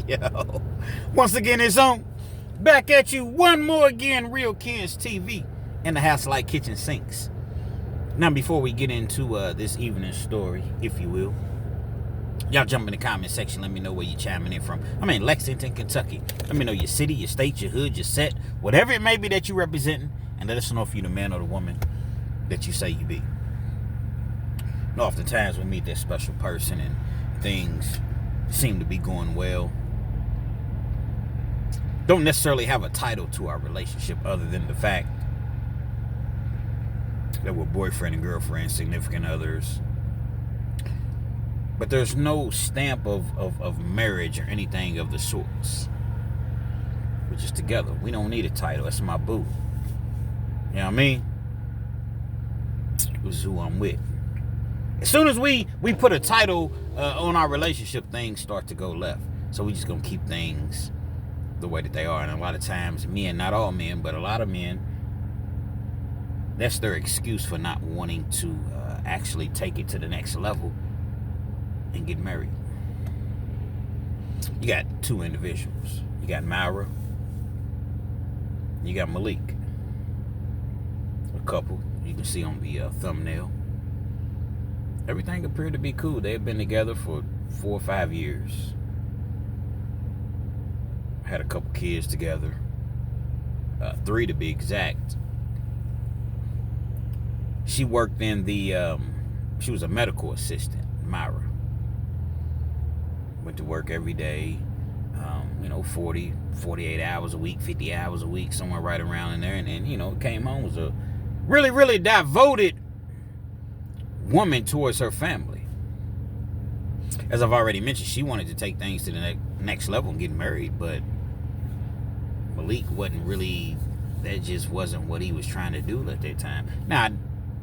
Yo, once again, it's on. Back at you one more again, Real Kids TV in the house like kitchen sinks. Now, before we get into this evening's story, if you will, y'all jump in the comment section. Let me know where you're chiming in from. I'm in Lexington, Kentucky. Let me know your city, your state, your hood, your set, whatever it may be that you're representing, and let us know if you're the man or the woman that you say you be. And oftentimes we meet that special person and things seem to be going well. Don't necessarily have a title to our relationship other than the fact that we're boyfriend and girlfriend, significant others. But there's no stamp of marriage or anything of the sorts. We're just together. We don't need a title. That's my boo. You know what I mean? This is who I'm with. As soon as we put a title on our relationship, things start to go left. So we just gonna keep things the way that they are. And a lot of times, men, not all men, but a lot of men, that's their excuse for not wanting to actually take it to the next level and get married. You got two individuals. You got Myra. You got Malik. A couple. You can see on the thumbnail. Everything appeared to be cool. They've been together for 4 or 5 years. Had a couple kids together. 3 to be exact. She worked in the, she was a medical assistant, Myra. Went to work every day, 40, 48 hours a week, 50 hours a week, somewhere right around in there. And then, came home, was a really, really devoted woman towards her family. As I've already mentioned, she wanted to take things to the next level and get married, but Malik wasn't really, that just wasn't what he was trying to do at that time. Now, I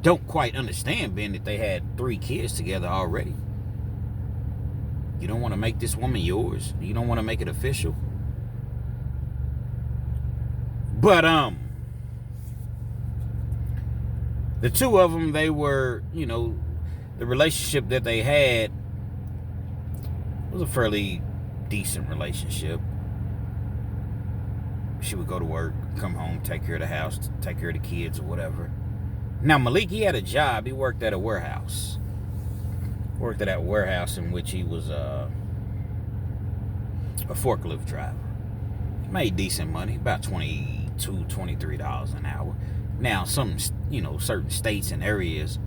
don't quite understand, being that they had 3 kids together already. You don't want to make this woman yours. You don't want to make it official. But, the two of them, they were, the relationship that they had was a fairly decent relationship. She would go to work, come home, take care of the house, take care of the kids or whatever. Now, Malik, he had a job. He worked at a warehouse. Worked at that warehouse in which he was a forklift driver. He made decent money, about $22, $23 an hour. Now, some, certain states and areas,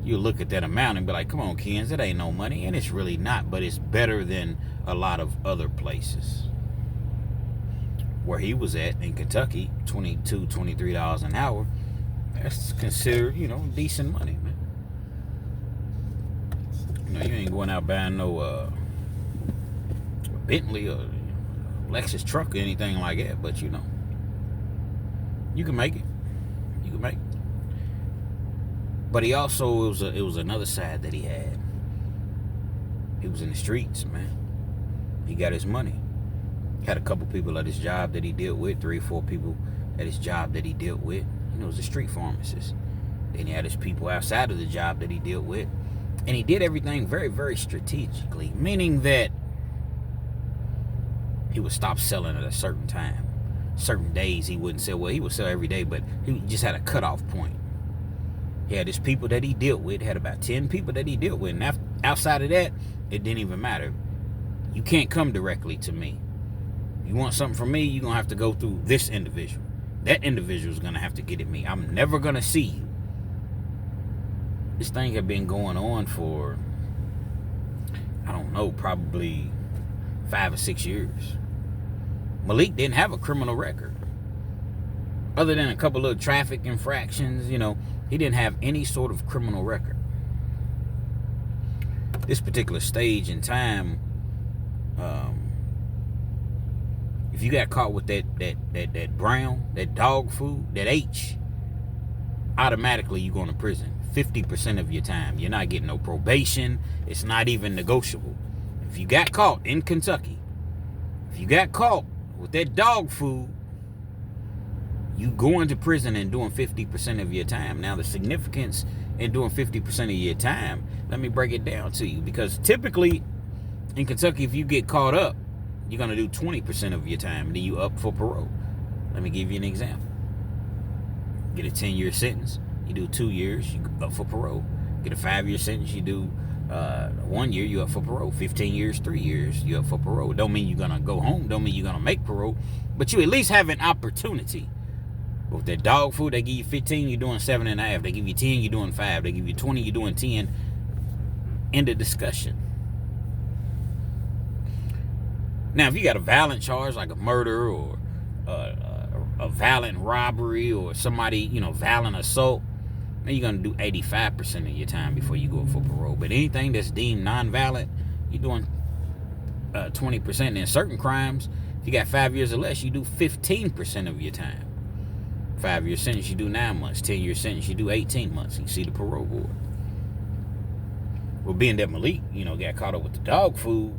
you look at that amount and be like, come on, Kens, that ain't no money. And it's really not, but it's better than a lot of other places. Where he was at in Kentucky, $22, $23 an hour, that's considered, decent money, man. You ain't going out buying no Bentley or Lexus truck or anything like that, but you can make it. You can make it. But he also, it was another side that he had. He was in the streets, man. He got his money. Had a couple people at his job that he dealt with, 3 or 4 people at his job that he dealt with. He was a street pharmacist. Then he had his people outside of the job that he dealt with. And he did everything very, very strategically, meaning that he would stop selling at a certain time. Certain days he wouldn't sell. Well, he would sell every day, but he just had a cutoff point. He had his people that he dealt with, had about 10 people that he dealt with. And outside of that, it didn't even matter. You can't come directly to me. You want something from me, you're going to have to go through this individual. That individual is going to have to get at me. I'm never going to see you. This thing had been going on for, I don't know, probably 5 or 6 years. Malik didn't have a criminal record. Other than a couple of traffic infractions, he didn't have any sort of criminal record. This particular stage in time, if you got caught with that brown, that dog food, that H, automatically you're going to prison. 50% of your time. You're not getting no probation. It's not even negotiable. If you got caught in Kentucky, if you got caught with that dog food, you going to prison and doing 50% of your time. Now, the significance in doing 50% of your time, let me break it down to you. Because typically in Kentucky, if you get caught up, you're going to do 20% of your time, and then you up for parole. Let me give you an example. Get a 10-year sentence, you do 2 years, you up for parole. Get a 5-year sentence, you do 1 year, you up for parole. 15 years, 3 years, you up for parole. Don't mean you're going to go home, don't mean you're going to make parole, but you at least have an opportunity. With that dog food, they give you 15, you're doing 7.5. They give you 10, you're doing 5. They give you 20, you're doing 10. End of discussion. Now, if you got a violent charge like a murder or a violent robbery or somebody, violent assault, then you're going to do 85% of your time before you go for parole. But anything that's deemed non-violent, you're doing 20%. And in certain crimes, if you got 5 years or less, you do 15% of your time. 5-year sentence, you do 9 months. 10-year sentence, you do 18 months. You see the parole board. Well, being that Malik, got caught up with the dog food,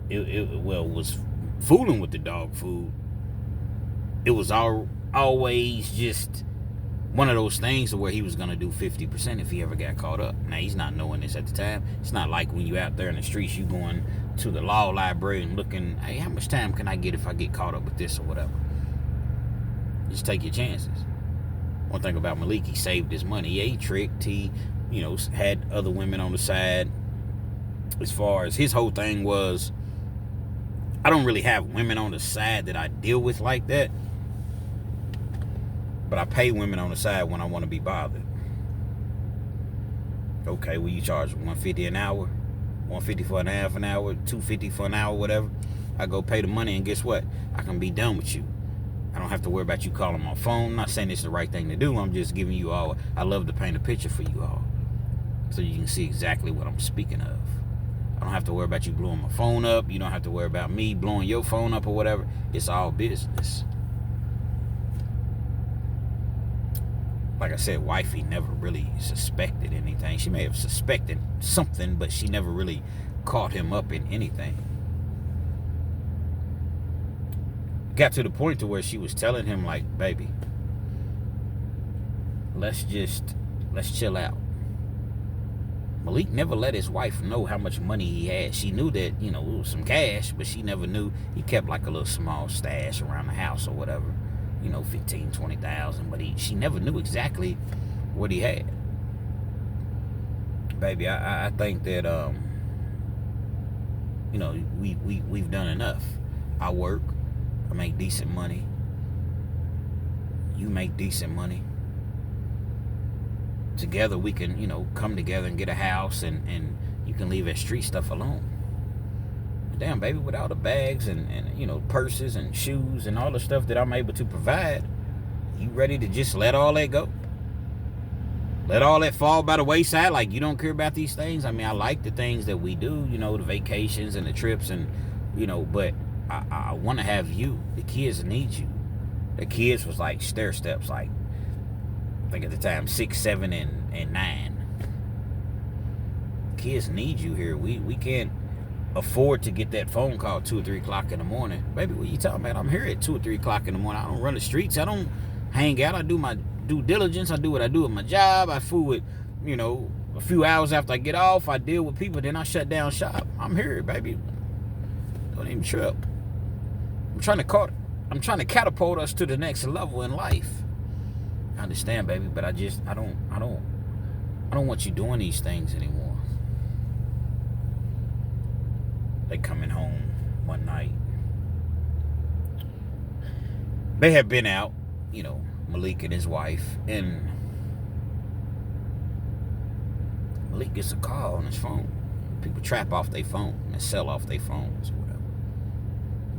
was fooling with the dog food. It was always just one of those things where he was going to do 50% if he ever got caught up. Now, he's not knowing this at the time. It's not like when you out there in the streets, you going to the law library and looking, hey, how much time can I get if I get caught up with this or whatever? Just take your chances. One thing about Malik, he saved his money. Yeah, he tricked. He, had other women on the side. As far as his whole thing was, I don't really have women on the side that I deal with like that. But I pay women on the side when I want to be bothered. Okay, well, you charge $150 an hour, $150 for an half an hour, $250 for an hour, whatever. I go pay the money, and guess what? I can be done with you. I don't have to worry about you calling my phone. I'm not saying it's the right thing to do. I'm just giving you all. I love to paint a picture for you all, so you can see exactly what I'm speaking of. I don't have to worry about you blowing my phone up. You don't have to worry about me blowing your phone up or whatever. It's all business. Like I said, wifey never really suspected anything. She may have suspected something, but she never really caught him up in anything. Got to the point to where she was telling him, like, baby, let's chill out. Malik never let his wife know how much money he had. She knew that, it was some cash, but she never knew. He kept like a little small stash around the house or whatever, 15, 20,000, but she never knew exactly what he had. Baby, I think that, we've done enough. I work. I make decent money. You make decent money. Together we can, come together and get a house, and you can leave that street stuff alone. Damn, baby, with all the bags and purses and shoes and all the stuff that I'm able to provide, you ready to just let all that go? Let all that fall by the wayside? Like, you don't care about these things? I mean, I like the things that we do, the vacations and the trips and, but I want to have you. The kids need you. The kids was like stair steps, like, I think at the time 6, 7, and 9. Kids need you here. We can't afford to get that phone call 2 or 3 o'clock in the morning. Baby, what you talking about? I'm here at 2 or 3 o'clock in the morning. I don't run the streets. I don't hang out. I do my due diligence. I do what I do at my job. I fool with, a few hours after I get off. I deal with people. Then I shut down shop. I'm here, baby. Don't even trip. I'm trying to catapult us to the next level in life. I understand, baby, but I don't want you doing these things anymore. They coming home one night. They have been out, Malik and his wife, and Malik gets a call on his phone. People trap off their phone and sell off their phones or whatever.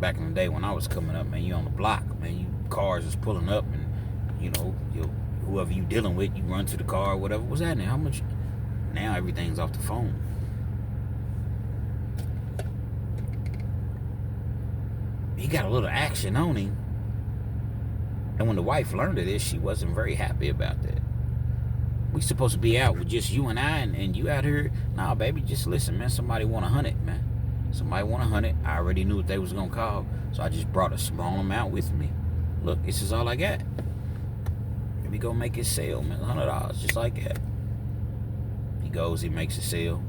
Back in the day when I was coming up, man, you on the block, man, cars is pulling up, and whoever you dealing with, you run to the car, whatever was happening. How much? Now everything's off the phone. He got a little action on him, and when the wife learned of this, she wasn't very happy about that. We supposed to be out with just you and I, and you out here. Nah, baby, just listen, man. Somebody want 100, man. Somebody want 100. I already knew what they was gonna call, so I just brought a small amount with me. Look, this is all I got. We go make his sale, man. $100, just like that. He goes, he makes a sale,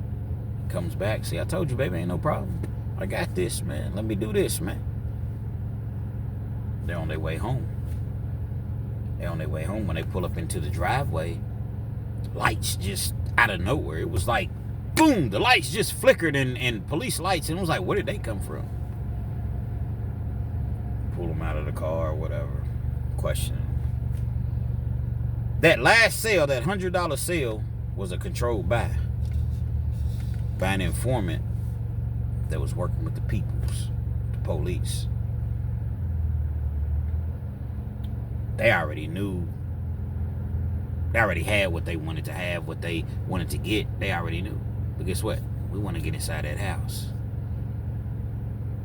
comes back. See, I told you, baby, ain't no problem. I got this, man. Let me do this, man. They're on their way home. When they pull up into the driveway, lights just out of nowhere. It was like, boom, the lights just flickered and police lights. And it was like, where did they come from? Pull them out of the car or whatever. Questioning them. That last sale, that $100 sale, was a controlled buy an informant that was working with the peoples, the police. They already knew. They already had what they wanted to have, what they wanted to get. They already knew. But guess what? We want to get inside that house.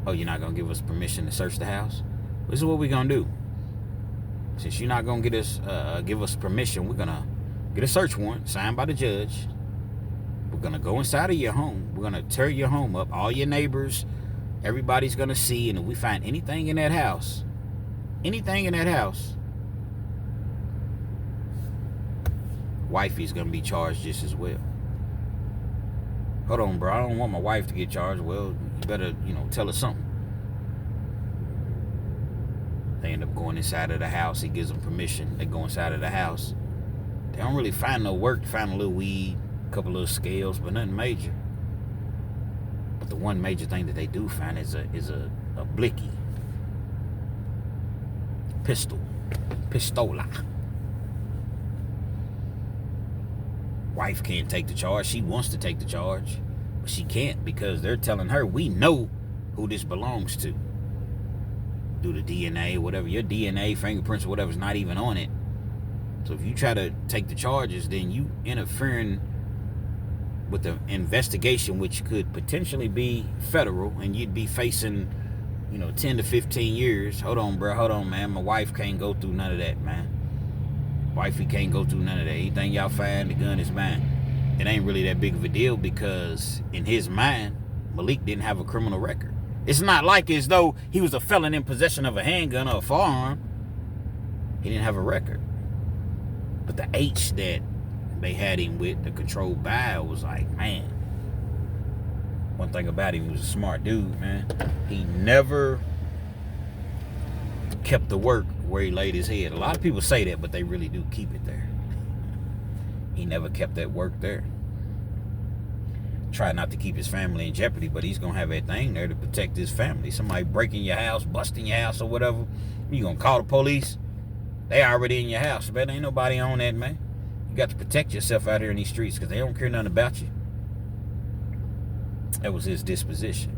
Oh, you're not going to give us permission to search the house? This is what we're going to do. Since you're not going to give us permission, we're going to get a search warrant signed by the judge. We're going to go inside of your home. We're going to tear your home up. All your neighbors, everybody's going to see. And if we find anything in that house, wifey's going to be charged just as well. Hold on, bro. I don't want my wife to get charged. Well, you better, tell us something. They end up going inside of the house. He gives them permission. They go inside of the house. They don't really find no work. They find a little weed, a couple little scales, but nothing major. But the one major thing that they do find is a blicky. Pistola. Wife can't take the charge. She wants to take the charge, but she can't because they're telling her, we know who this belongs to. Do the DNA, whatever, your DNA, fingerprints, or whatever's not even on it. So if you try to take the charges, then you interfering with the investigation, which could potentially be federal, and you'd be facing, 10 to 15 years. Hold on, bro. Hold on, man. My wife can't go through none of that, man. Wifey can't go through none of that. Anything y'all find, the gun is mine. It ain't really that big of a deal because in his mind, Malik didn't have a criminal record. It's not like as though he was a felon in possession of a handgun or a firearm. He didn't have a record. But the H that they had him with, the controlled buy, was like, man. One thing about him, he was a smart dude, man. He never kept the work where he laid his head. A lot of people say that, but they really do keep it there. He never kept that work there. Try not to keep his family in jeopardy, but he's going to have everything there to protect his family. Somebody breaking your house, busting your house or whatever, you going to call the police? They already in your house. But ain't nobody on that, man. You got to protect yourself out here in these streets because they don't care nothing about you. That was his disposition.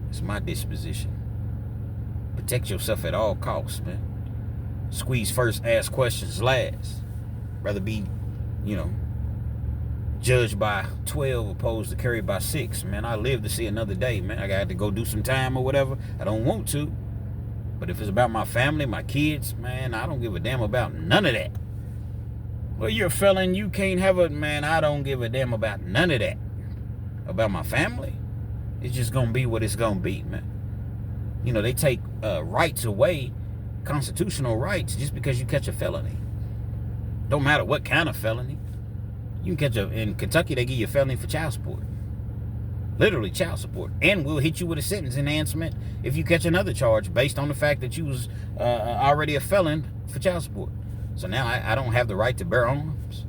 It's my disposition. Protect yourself at all costs, man. Squeeze first, ask questions last. Rather be, judged by 12 opposed to carried by 6. Man, I live to see another day, man. I got to go do some time or whatever. I don't want to. But if it's about my family, my kids, man, I don't give a damn about none of that. Well, you're a felon, you can't have it, man. I don't give a damn about none of that. About my family, it's just going to be what it's going to be, man. They take rights away, constitutional rights, just because you catch a felony. Don't matter what kind of felony. You can catch in Kentucky, they give you a felony for child support. Literally child support. And we'll hit you with a sentence enhancement if you catch another charge based on the fact that you was already a felon for child support. So now I don't have the right to bear arms.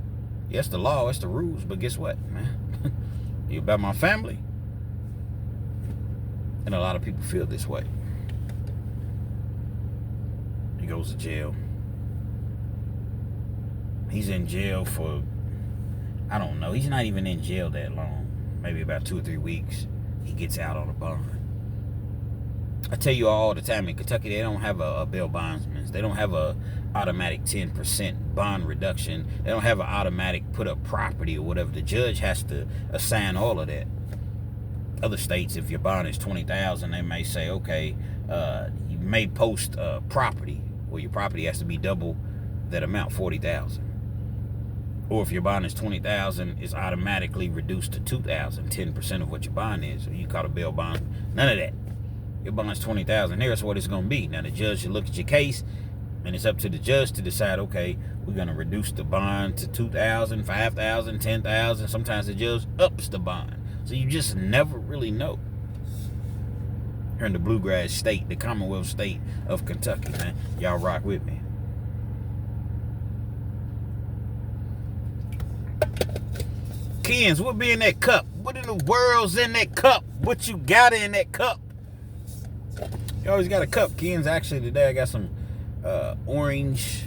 Yes, the law, it's the rules, but guess what, man? You about my family? And a lot of people feel this way. He goes to jail. He's in jail for, I don't know, he's not even in jail that long. Maybe about 2 or 3 weeks. He gets out on a bond. I tell you all the time, in Kentucky, they don't have a bail bondsman. They don't have a automatic 10% bond reduction. They don't have an automatic put up property or whatever. The judge has to assign all of that. Other states, if your bond is $20,000, they may say, okay, you may post property, or your property has to be double that amount, $40,000. Or if your bond is $20,000, it's automatically reduced to $2,000, 10% of what your bond is. So you call a bail bond, none of that. Your bond's $20,000. Here's what it's going to be. Now the judge should look at your case, and it's up to the judge to decide, okay, we're going to reduce the bond to $2,000, $5,000, $10,000. Sometimes the judge ups the bond. So you just never really know. Here in the Bluegrass State, the Commonwealth State of Kentucky, man. Y'all rock with me. Kens, what be in that cup? What in the world's in that cup? What you got in that cup? You always got a cup, Kens. Actually, today I got some orange.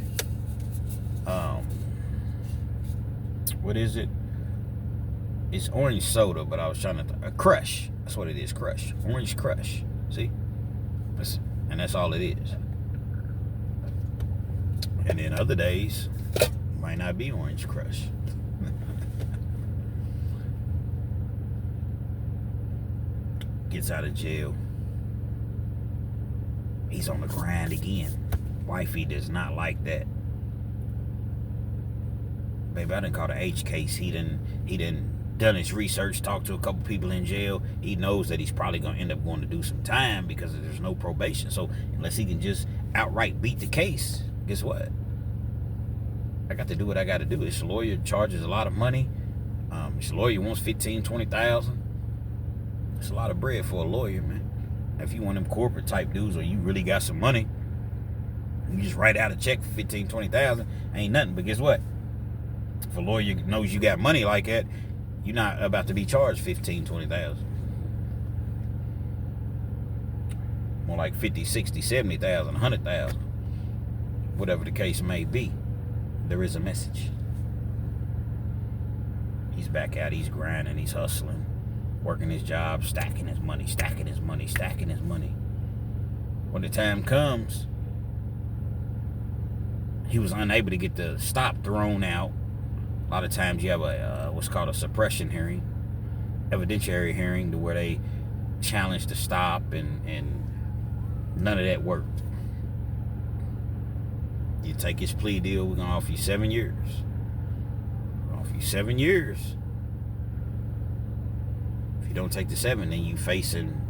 What is it? It's orange soda, but I was trying to Crush. That's what it is, Crush. Orange Crush. See? And that's all it is. And then other days, might not be Orange Crush. Gets out of jail. He's on the grind again. Wifey does not like that. Baby, I done caught an H case. He done his research, talked to a couple people in jail. He knows that he's probably going to end up going to do some time because there's no probation. So unless he can just outright beat the case, guess what? I got to do what I got to do. This lawyer charges a lot of money. This lawyer wants $15,000, $20,000. It's a lot of bread for a lawyer, man. If you one of them corporate type dudes or you really got some money, you just write out a check for $15,000, $20,000. Ain't nothing. But guess what? If a lawyer knows you got money like that, you're not about to be charged $15,000, $20,000. More like $50,000, $60,000, $70,000, $100,000. Whatever the case may be, there is a message. He's back out, he's grinding, he's hustling, working his job, stacking his money, stacking his money, stacking his money. When the time comes, he was unable to get the stop thrown out. A lot of times you have a what's called a suppression hearing, evidentiary hearing, to where they challenge the stop, and none of that worked. You take his plea deal, we're going to offer you 7 years. We're going to offer you 7 years. If you don't take the 7, then you facing,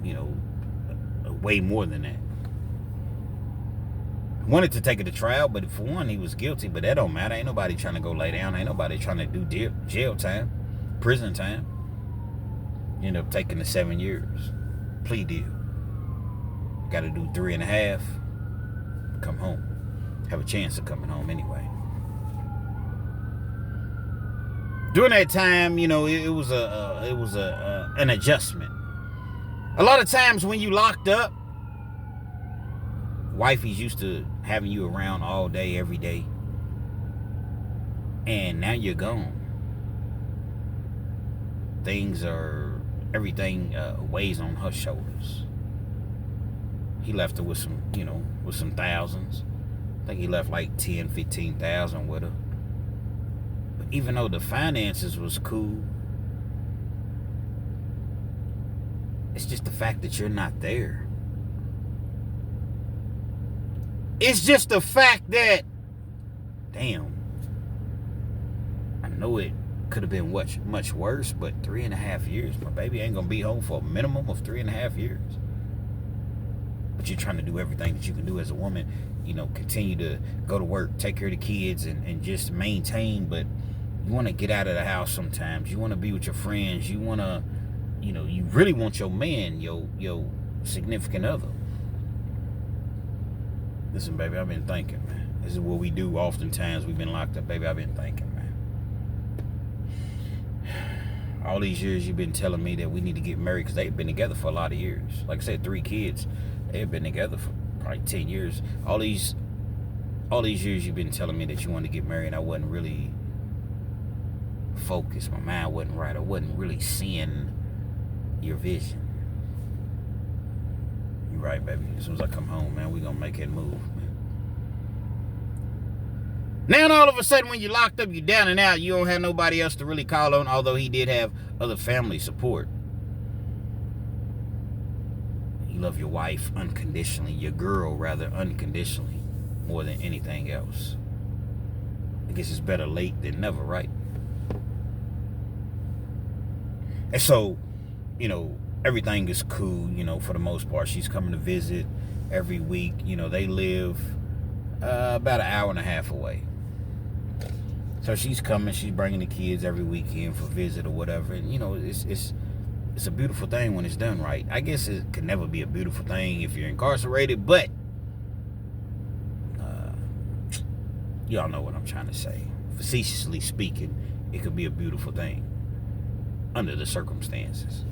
way more than that. Wanted to take it to trial, but for one, he was guilty, but that don't matter. Ain't nobody trying to go lay down. Ain't nobody trying to do jail time, prison time. You end up taking the 7 years. Plea deal. Got to do 3.5. Come home. Have a chance of coming home anyway. During that time, it was an adjustment. A lot of times when you locked up, wifey's used to having you around all day, every day. And now you're gone. Everything weighs on her shoulders. He left her with some thousands. I think he left like 10, 15,000 with her. But even though the finances was cool, it's just the fact that you're not there. It's just the fact that, damn, I know it could have been much worse, but 3.5 years, my baby ain't gonna be home for a minimum of 3.5 years. But you're trying to do everything that you can do as a woman, continue to go to work, take care of the kids, and just maintain. But you want to get out of the house sometimes. You want to be with your friends. You want to, you really want your man, your significant other. Listen, baby, I've been thinking, man. This is what we do oftentimes. We've been locked up, baby. I've been thinking, man. All these years you've been telling me that we need to get married, because they've been together for a lot of years. Like I said, 3 kids. They've been together for probably 10 years. All these years you've been telling me that you wanted to get married, and I wasn't really focused. My mind wasn't right. I wasn't really seeing your vision. You're right, baby. As soon as I come home, man, we're going to make that move, man. Now, all of a sudden, when you're locked up, you're down and out, you don't have nobody else to really call on, although he did have other family support. You love your wife unconditionally, your girl rather unconditionally, more than anything else. I guess it's better late than never, right? And so, everything is cool, for the most part. She's coming to visit every week. They live about an hour and a half away. So she's coming, she's bringing the kids every weekend for visit or whatever. And, it's a beautiful thing when it's done right. I guess it could never be a beautiful thing if you're incarcerated, but y'all know what I'm trying to say. Facetiously speaking, it could be a beautiful thing under the circumstances.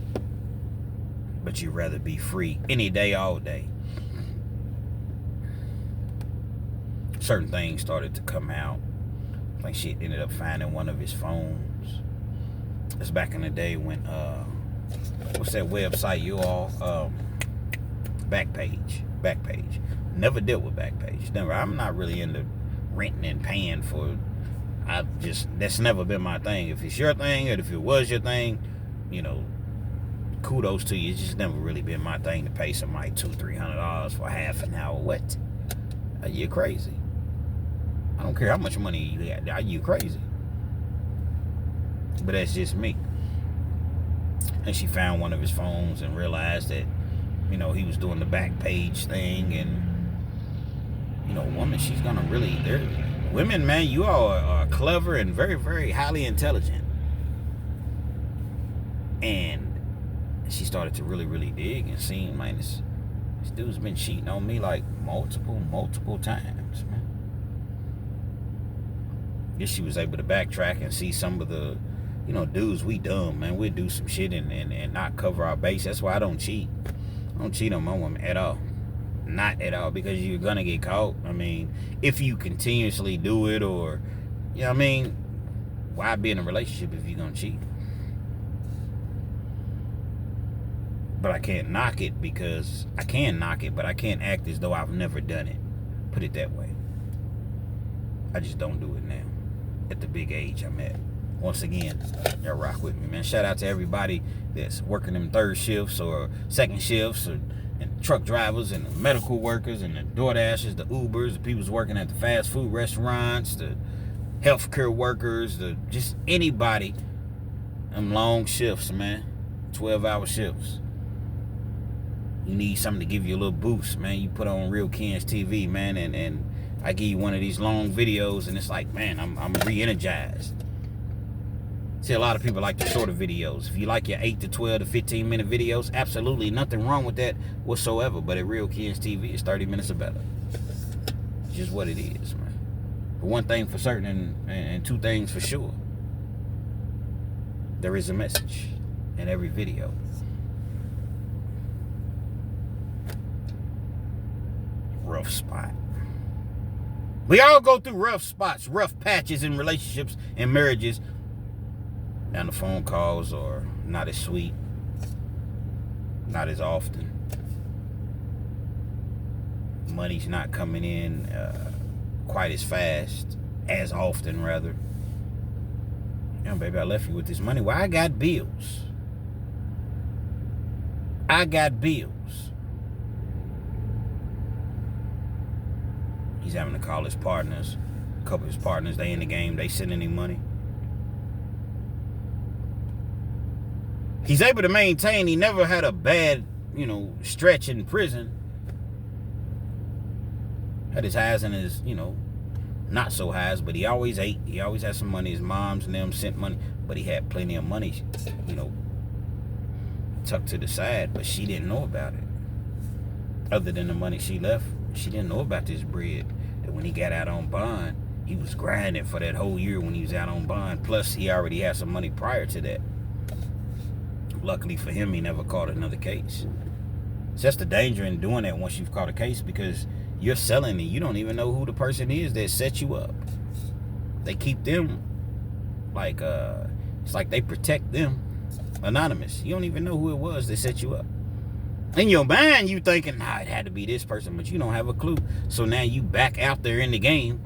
But you'd rather be free any day, all day. Certain things started to come out. Like she ended up finding one of his phones. It's back in the day when, what's that website you all? Backpage. Never dealt with Backpage. Never. I'm not really into renting and paying for. That's never been my thing. If it's your thing, or if it was your thing, kudos to you. It's just never really been my thing to pay somebody $200-$300 for half an hour. What? Are you crazy? I don't care how much money you got. Are you crazy? But that's just me. And she found one of his phones and realized that, he was doing the Backpage thing. And, woman, she's going to really... Women, man, you all are clever and very, very highly intelligent. And she started to really, really dig and see, man, this dude's been cheating on me like multiple times, man. Guess she was able to backtrack and see some of the, dudes, we dumb, man. We do some shit and not cover our base. That's why I don't cheat. I don't cheat on my woman at all. Not at all, because you're gonna get caught. I mean, if you continuously do it, or, why be in a relationship if you're gonna cheat? But I can't knock it, because I can knock it, but I can't act as though I've never done it. Put it that way. I just don't do it now, at the big age I'm at. Once again, y'all rock with me, man. Shout out to everybody that's working them third shifts or second shifts, and truck drivers and the medical workers and the DoorDashers, the Ubers, the people's working at the fast food restaurants, the healthcare workers, just anybody. Them long shifts, man. 12-hour shifts. You need something to give you a little boost, man. You put on Real Ken's TV, man, and I give you one of these long videos, and it's like, man, I'm re-energized. See, a lot of people like the shorter videos. If you like your 8 to 12 to 15-minute videos, absolutely nothing wrong with that whatsoever. But at Real Ken's TV, it's 30 minutes or better. It's just what it is, man. But one thing for certain, and two things for sure. There is a message in every video. Rough spot. We all go through rough spots, rough patches in relationships and marriages. And the phone calls are not as sweet, not as often. Money's not coming in quite as fast, as often rather. Baby, I left you with this money. Well, I got bills. He's having to call his partners. A couple of his partners, they in the game, they sending him money. He's able to maintain. He never had a bad, stretch in prison. Had his highs and his, not so highs, but he always ate. He always had some money. His moms and them sent money, but he had plenty of money, tucked to the side, but she didn't know about it. Other than the money she left, she didn't know about this bread. That when he got out on bond, he was grinding for that whole year when he was out on bond. Plus, he already had some money prior to that. Luckily for him, he never caught another case. So that's the danger in doing that once you've caught a case, because you're selling and you don't even know who the person is that set you up. They keep them like, it's like they protect them anonymous. You don't even know who it was that set you up. In your mind, you thinking, nah, it had to be this person, but you don't have a clue. So now you back out there in the game,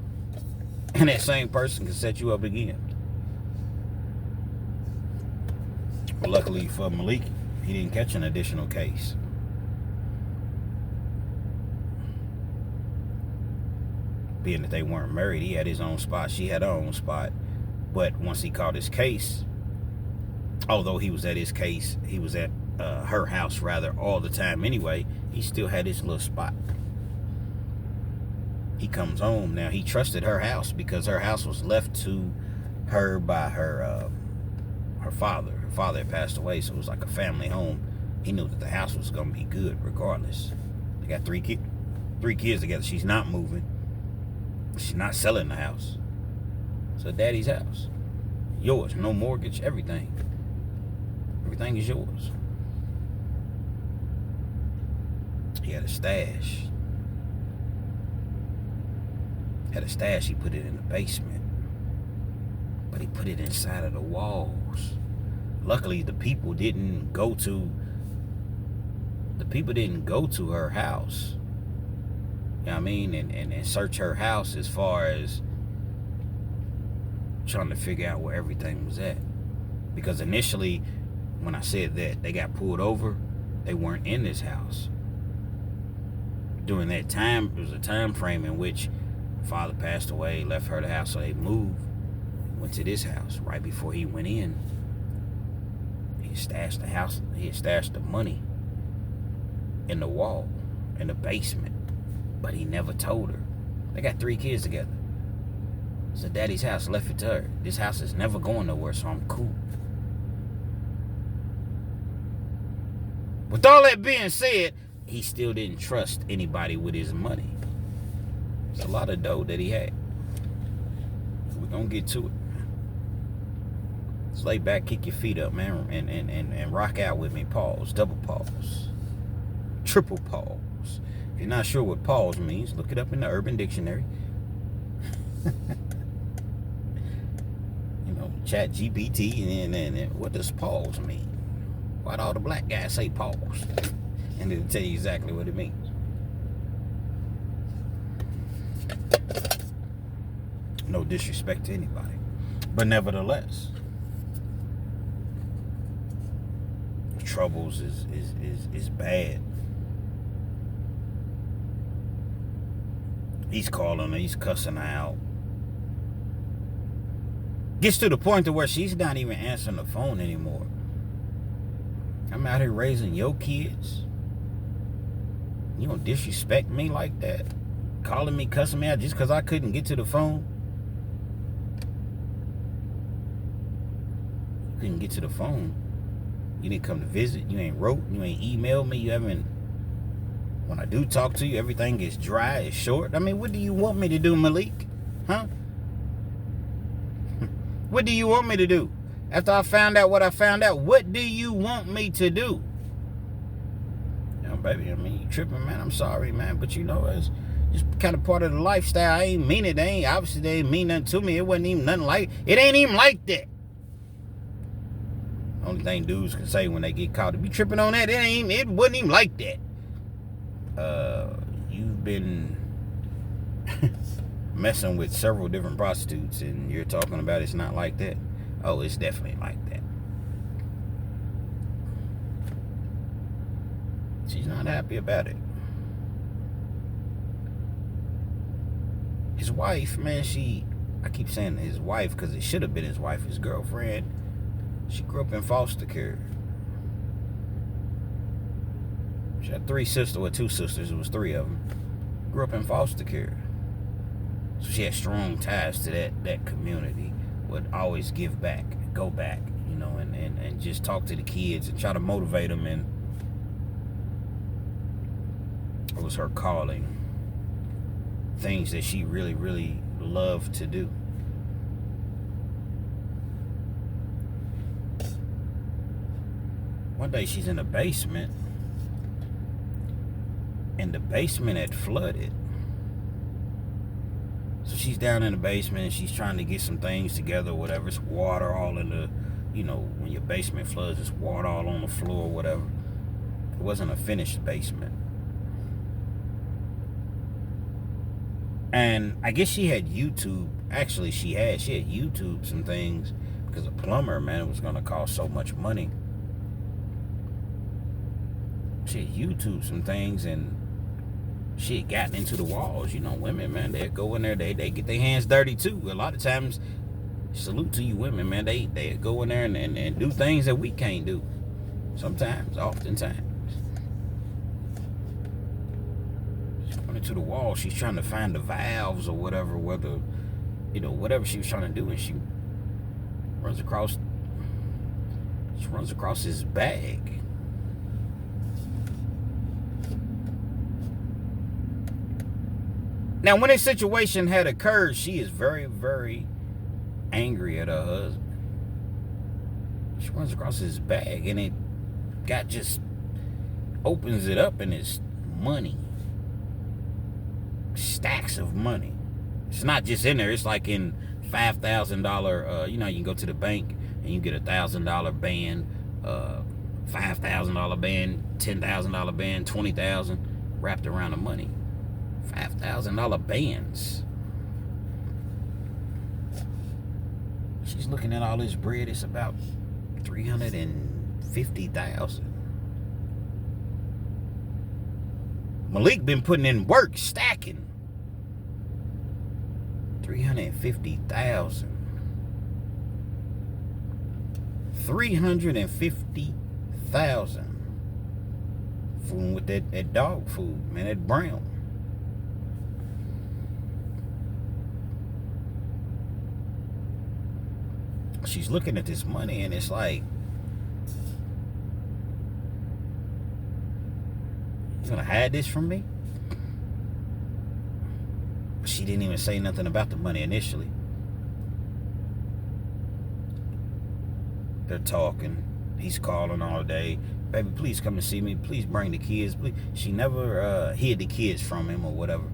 and that same person can set you up again. But luckily for Malik, he didn't catch an additional case. Being that they weren't married, he had his own spot, she had her own spot. But once he caught his case, although he was at his case, he was at her house rather all the time anyway, he still had his little spot. He comes home now. He trusted her house because her house was left to her by her father, Her father had passed away, so it was like a family home. He knew that the house was going to be good regardless. They got three kids together. She's not moving. She's not selling the house. So daddy's house. Yours. No mortgage, everything. Everything is yours. He had a stash. He put it in the basement. But he put it inside of the walls. Luckily, the people didn't go to her house. You know what I mean? And search her house as far as trying to figure out where everything was at. Because initially, when I said that they got pulled over, they weren't in this house. During that time, it was a time frame in which father passed away, left her the house, so they moved, went to this house. Right before he went in, he stashed the house, he had stashed the money in the wall, in the basement. But he never told her. They got 3 kids together. So daddy's house, left it to her. This house is never going nowhere, so I'm cool. With all that being said, he still didn't trust anybody with his money. It's a lot of dough that he had. We're going to get to it. Just lay back, kick your feet up, man, and rock out with me. Pause, double pause, triple pause. If you're not sure what pause means, look it up in the Urban Dictionary. You know, chat GPT, and what does pause mean? Why'd all the black guys say pause? And it'll tell you exactly what it means. No disrespect to anybody. But nevertheless, troubles is bad. He's calling her, he's cussing her out. Gets to the point to where she's not even answering the phone anymore. I'm out here raising your kids. You gonna disrespect me like that? Calling me, cussing me out just because I couldn't get to the phone? You couldn't get to the phone. You didn't come to visit. You ain't wrote. You ain't emailed me. You haven't. When I do talk to you, everything is dry, it's short. I mean, what do you want me to do, Malik? Huh? What do you want me to do? After I found out what I found out, what do you want me to do? You know, baby, I mean, you tripping, man. I'm sorry, man. But you know, it's just kind of part of the lifestyle. I ain't mean it. Obviously, they ain't mean nothing to me. It wasn't even nothing like it. Ain't even like that. Only thing dudes can say when they get caught, to be tripping on that, it wasn't even like that. You've been messing with several different prostitutes and you're talking about it's not like that. Oh, it's definitely like that. She's not happy about it. His wife, man, I keep saying his wife because it should have been his wife, his girlfriend. She grew up in foster care. She had 2 sisters. It was 3 of them. Grew up in foster care. So she had strong ties to that community. Would always give back, go back, you know, and just talk to the kids and try to motivate them. And it was her calling. Things that she really, really loved to do. One day she's in the basement, and the basement had flooded. So she's down in the basement and she's trying to get some things together, whatever. It's water all in the, you know, when your basement floods, it's water all on the floor, whatever. It wasn't a finished basement. And I guess she had YouTube. Actually, she had YouTube some things because a plumber, man, it was going to cost so much money. She had YouTube some things, and she had gotten into the walls. You know, women, man, they go in there, they get their hands dirty too. A lot of times, salute to you women, man, they go in there and do things that we can't do. Sometimes, oftentimes. She's going into the wall. She's trying to find the valves or whatever, whether, you know, whatever she was trying to do, and she runs across. She runs across his bag. Now, when this situation had occurred, she is very, very angry at her husband. She runs across his bag, and it got just opens it up, and it's money. Stacks of money. It's not just in there. It's like in $5,000. You know, you can go to the bank and you get $1,000 band, $5,000 band, $10,000 band, $20,000 wrapped around the money. $5,000 bands. She's looking at all this bread. It's about $350,000. Malik been putting in work, stacking. $350,000. $350,000. Fooling with that dog food, man, that brown. She's looking at this money, and it's like, you gonna hide this from me? She didn't even say nothing about the money initially. They're talking. He's calling all day. Baby, please come and see me. Please bring the kids. Please. She never hid the kids from him or whatever.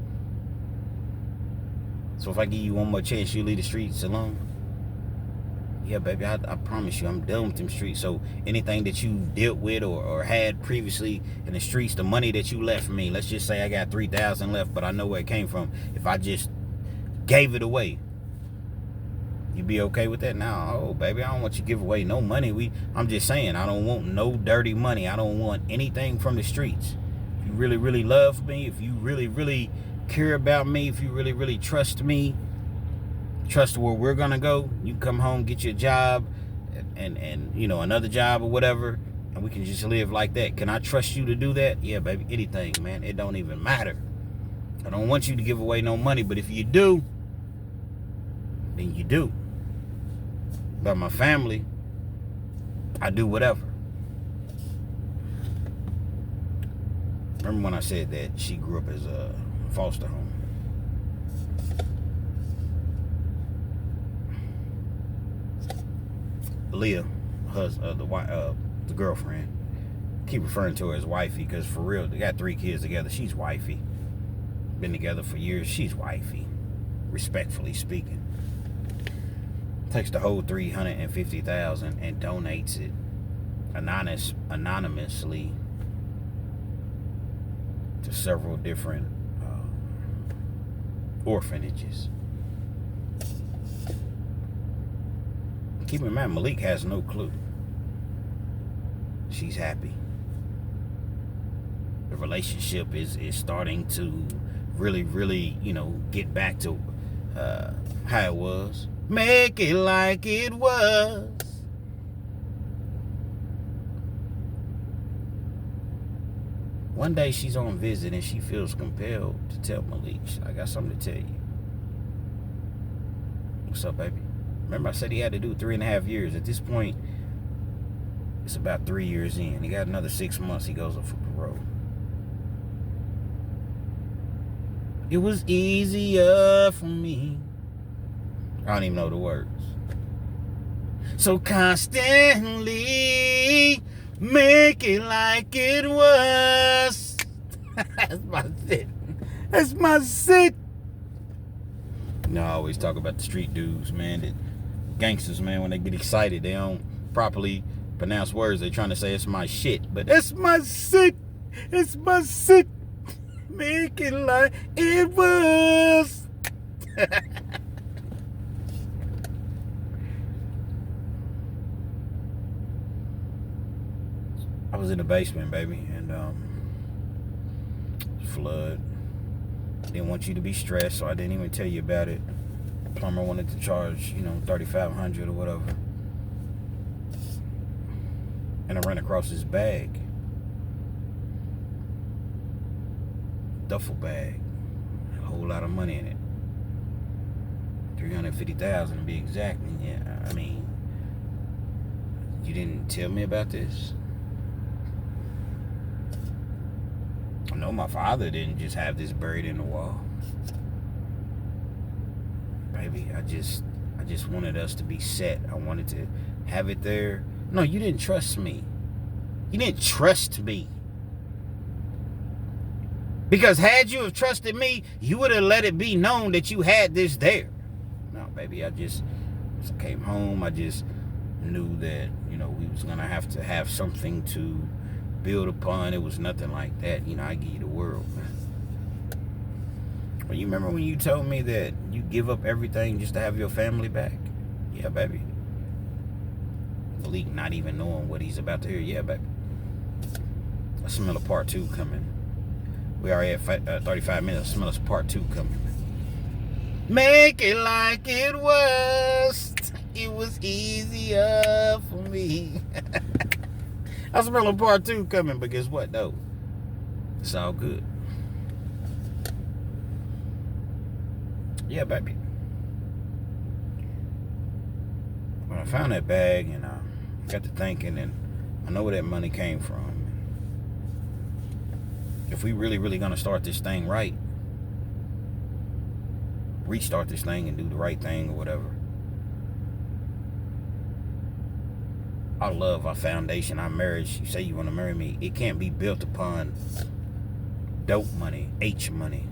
So if I give you one more chance, you leave the streets alone? Yeah, baby, I promise you, I'm done with them streets. So anything that you dealt with or had previously in the streets, the money that you left me, let's just say I got $3,000 left, but I know where it came from. If I just gave it away, you be okay with that? No, baby, I don't want you to give away no money. I'm just saying, I don't want no dirty money. I don't want anything from the streets. If you really, really love me, if you really, really care about me, if you really, really trust me, trust where we're gonna go, you come home, get your job and you know, another job or whatever, and we can just live like that. Can I trust you to do that? Yeah, baby, anything, man. It don't even matter. I don't want you to give away no money, but if you do, then you do. But my family, I do whatever. Remember when I said that she grew up as a foster home? Leah, the girlfriend, keep referring to her as wifey, because for real, they got 3 kids together. She's wifey. Been together for years. She's wifey, respectfully speaking. Takes the whole $350,000 and donates it anonymously to several different orphanages. Keep in mind, Malik has no clue. She's happy. The relationship is starting to really, really, you know, get back to how it was. Make it like it was. One day she's on visit and she feels compelled to tell Malik, I got something to tell you. What's up, baby? Remember I said he had to do 3.5 years. At this point, it's about 3 years in. He got another 6 months. He goes up for parole. It was easier for me. I don't even know the words. So constantly make it like it was. That's my shit. That's my shit. You know, I always talk about the street dudes, man. That gangsters, man, when they get excited, they don't properly pronounce words. They're trying to say it's my shit. But that's my shit. It's my shit. Make it like it was. I was in the basement, baby, and flood. Didn't want you to be stressed, so I didn't even tell you about it. Plumber wanted to charge, you know, $3,500 or whatever. And I ran across his bag. Duffel bag. A whole lot of money in it. $350,000 to be exact. And yeah, I mean, You didn't tell me about this? I know my father didn't just have this buried in the wall. Baby, I just wanted us to be set. I wanted to have it there. No, you didn't trust me. You didn't trust me. Because had you have trusted me, you would have let it be known that you had this there. No, baby, I came home. I just knew that, we was going to have something to build upon. It was nothing like that. I give you the world, man. Well, you remember when you told me that you give up everything just to have your family back? Yeah, baby. Malik not even knowing what he's about to hear. Yeah, baby. I smell a part 2 coming. We already at 35 minutes. I smell a part 2 coming. Make it like it was. It was easier for me. I smell a part 2 coming, but guess what, though? It's all good. Yeah, baby. When I found that bag and I got to thinking, and I know where that money came from. If we really gonna start this thing right, restart this thing and do the right thing or whatever, our love, our foundation, our marriage, you say you want to marry me, it can't be built upon dope money, H money.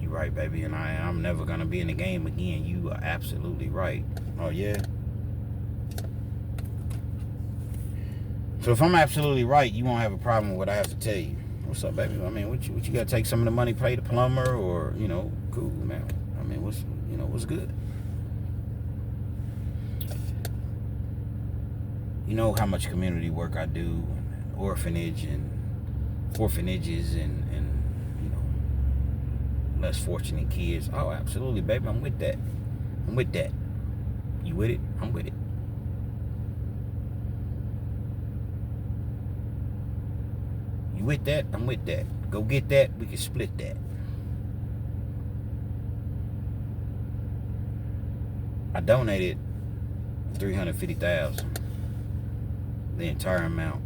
You right, baby, and I'm never gonna be in the game again. You are absolutely right. Oh yeah. So if I'm absolutely right, you won't have a problem with what I have to tell you. What's up, baby? I mean, what you gotta take some of the money, pay the plumber, or cool, man. I mean, what's good? You know how much community work I do, and orphanages and less fortunate kids. Oh, absolutely, baby. I'm with that. You with it? I'm with it. You with that? I'm with that. Go get that. We can split that. I donated $350,000. The entire amount.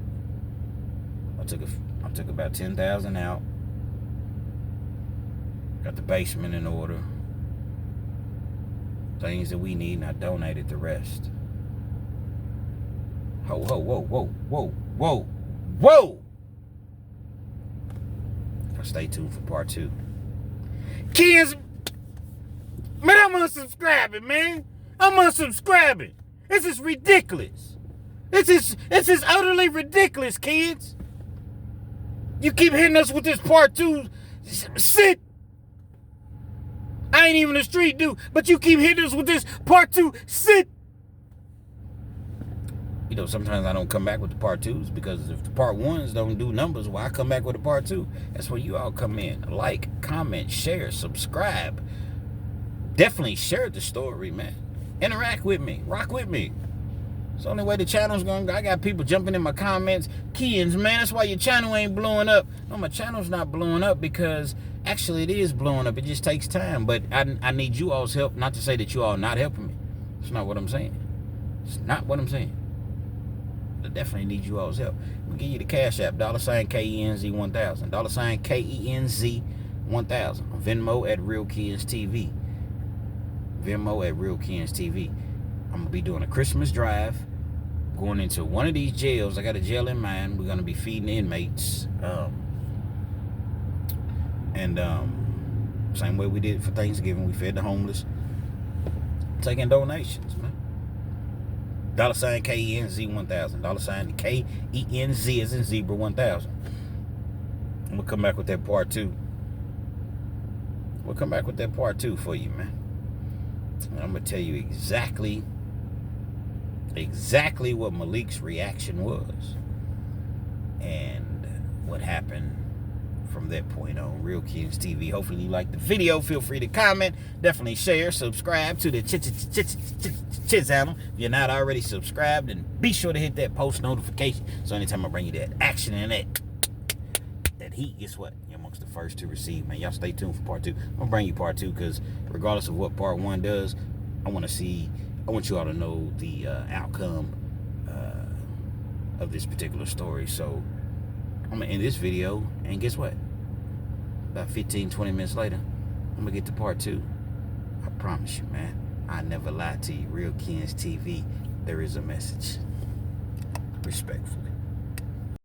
I took about $10,000 out. Got the basement in order. Things that we need, and I donated the rest. Whoa! Stay tuned for part 2. Kids, man, I'm unsubscribing, man. I'm unsubscribing. This is ridiculous. This is utterly ridiculous, kids. You keep hitting us with this part 2. Sit. I ain't even a street dude, but you keep hitting us with this part 2. Sit. Sometimes I don't come back with the part 2s because if the part 1s don't do numbers, well, I come back with the part 2. That's where you all come in. Like, comment, share, subscribe. Definitely share the story, man. Interact with me. Rock with me. It's the only way the channel's going to go. I got people jumping in my comments. Kians, man, that's why your channel ain't blowing up. No, my channel's not blowing up because actually it is blowing up. It just takes time. But I need you all's help. Not to say that you all not helping me. It's not what I'm saying. It's not what I'm saying. I definitely need you all's help. We'll give you the Cash App, $KENZ1000. $KENZ1000. Venmo at Real Kids TV. Venmo at Real Kids TV. I'm going to be doing a Christmas drive. Going into one of these jails. I got a jail in mind. We're going to be feeding inmates. Same way we did for Thanksgiving. We fed the homeless. Taking donations, man. $KENZ1000. $KENZ as in zebra 1000. And we'll come back with that part 2. We'll come back with that part 2 for you, man. And I'm going to tell you exactly what Malik's reaction was. And what happened from that point on. Real Kids TV. Hopefully you liked the video. Feel free to comment. Definitely share. Subscribe to the channel. If you're not already subscribed, then be sure to hit that post notification. So anytime I bring you that action and that heat, guess what? You're amongst the first to receive, man. Y'all stay tuned for part 2. I'm going to bring you part 2 because regardless of what part 1 does, I want you all to know the outcome of this particular story. So I'm gonna end this video, and guess what? About 15-20 minutes later, I'm gonna get to part 2. I promise you, man, I never lie to you. Real Kens TV, there is a message. Respectfully.